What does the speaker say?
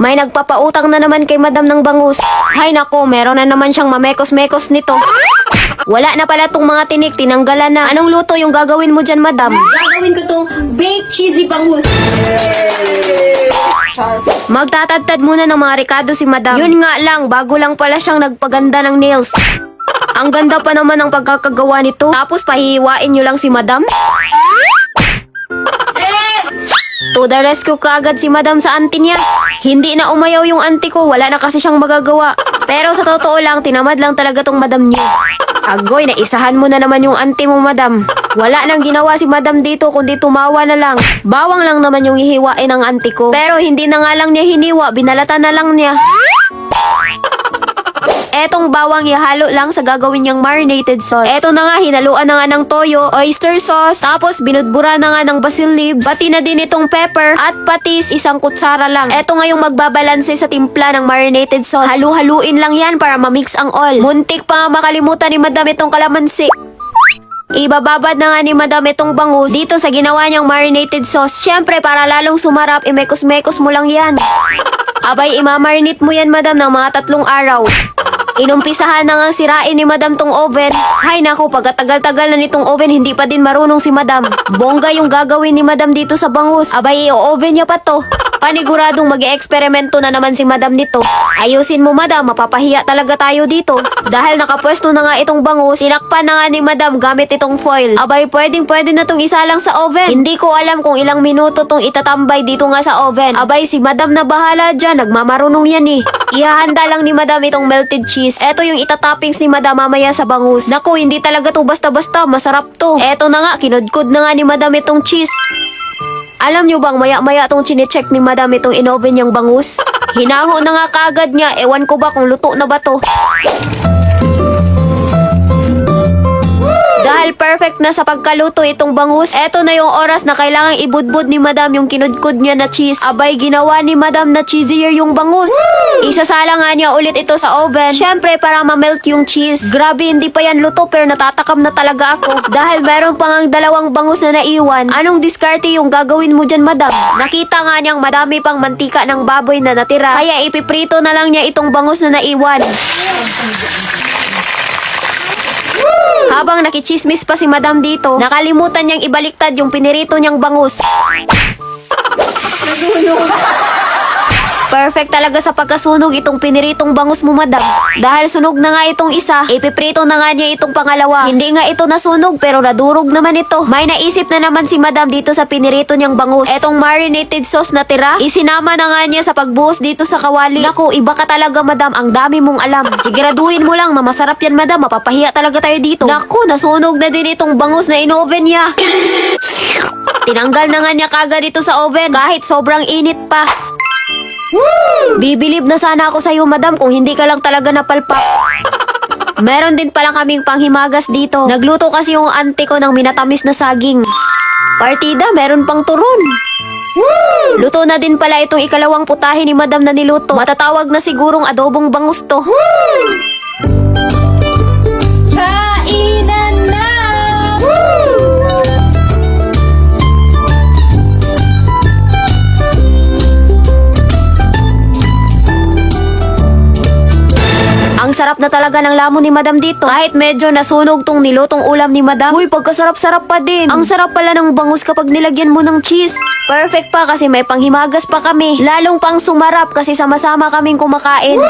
May nagpapautang na naman kay madam ng bangus. Hay nako, meron na naman siyang mamekos-mekos nito. Wala na pala tong mga tinik, tinanggalan na. Anong luto yung gagawin mo dyan, madam? Gagawin ko tong baked cheesy bangus. Magtatadtad muna ng mga rekado si madam. Yun nga lang, bago lang pala siyang nagpaganda ng nails. Ang ganda pa naman ng pagkakagawa nito. Tapos pahihiwain nyo lang si madam? To the rescue kaagad si madam sa auntie niya. Hindi na umayaw yung auntie ko, wala na kasi siyang magagawa. Pero sa totoo lang, tinamad lang talaga tong madam niya. Agoy, naisahan mo na naman yung auntie mo, madam. Wala nang ginawa si madam dito kundi tumawa na lang. Bawang lang naman yung hihiwain ng auntie ko. Pero hindi na nga lang niya hiniwa, binalata na lang niya. Etong bawang ihalo lang sa gagawin niyang marinated sauce. Eto na nga, hinaluan na nga ng toyo, oyster sauce, tapos binudbura na nga ng basil leaves, pati na din itong pepper, at patis, isang kutsara lang. Eto nga yung magbabalanse sa timpla ng marinated sauce. Halu-haluin lang yan para mamix ang all. Muntik pa nga makalimutan ni madam itong kalamansi. Ibababad na nga ni madam itong bangus dito sa ginawa niyang marinated sauce. Siyempre, para lalong sumarap, imekos-mekos mo lang yan. Abay, imamarinate mo yan, madam, ng mga 3 araw. Inumpisahan na nga sirain ni madam tong oven. Hay naku, pagkatagal-tagal na nitong oven, hindi pa din marunong si madam. Bongga yung gagawin ni madam dito sa bangus. Abay, i-oven niya pa to. Paniguradong mag-e-eksperimento na naman si madam nito. Ayusin mo, madam, mapapahiya talaga tayo dito. Dahil nakapwesto na nga itong bangus, tinakpan na nga ni madam gamit itong foil. Abay, pwedeng-pwede na tong isa lang sa oven. Hindi ko alam kung ilang minuto tong itatambay dito nga sa oven. Abay, si madam na bahala dyan, nagmamarunong yan eh. Ihahanda lang ni madam itong melted cheese. Eto yung itatoppings ni madam mamaya sa bangus. Naku, hindi talaga to basta-basta, masarap to. Eto na nga, kinudkod na nga ni madam itong cheese. Alam nyo bang maya-maya tong chinecheck ni madam itong inoven niyang bangus? Hinaho na nga kaagad niya, ewan ko ba kung luto na ba to. Dahil perfect na sa pagkaluto itong bangus, eto na yung oras na kailangang ibudbud ni madam yung kinudkod niya na cheese. Abay, ginawa ni madam na cheesier yung bangus. Isasala nga niya ulit ito sa oven, syempre para ma-melt yung cheese. Grabe, hindi pa yan luto pero natatakam na talaga ako. Dahil meron pa ngang 2 bangus na naiwan. Anong diskarte yung gagawin mo dyan, madam? Nakita nga niyang madami pang mantika ng baboy na natira, kaya ipiprito na lang niya itong bangus na naiwan. Habang nakichismis pa si madam dito, nakalimutan niyang ibaliktad yung pinirito niyang bangus. Perfect talaga sa pagkasunog itong piniritong bangus mo, madam. Dahil sunog na nga itong isa, ipiprito na nga niya itong pangalawa. Hindi nga ito nasunog pero nadurog naman ito. May naisip na naman si madam dito sa pinirito niyang bangus. Etong marinated sauce na tira, isinama na nga niya sa pagbuhos dito sa kawali. Naku, iba ka talaga, madam. Ang dami mong alam. Siguraduhin mo lang na masarap yan, madam. Mapapahiya talaga tayo dito. Naku, nasunog na din itong bangus na inoven niya. Tinanggal na nga niya kagad dito sa oven kahit sobrang init pa. Bibilib na sana ako sa'yo, madam, kung hindi ka lang talaga napalpak. Meron din pala kaming panghimagas dito. Nagluto kasi yung auntie ko ng minatamis na saging. Partida, meron pang turon. Luto na din pala itong ikalawang putahe ni madam na niluto. Matatawag na sigurong adobong bangus to. Kainan na! Ang sarap na talaga ng lamon ni madam dito. Kahit medyo nasunog tong nilutong ulam ni madam. Uy, pagkasarap-sarap pa din. Ang sarap pala ng bangus kapag nilagyan mo ng cheese. Perfect pa kasi may panghimagas pa kami. Lalong pang sumarap kasi sama-sama kaming kumakain.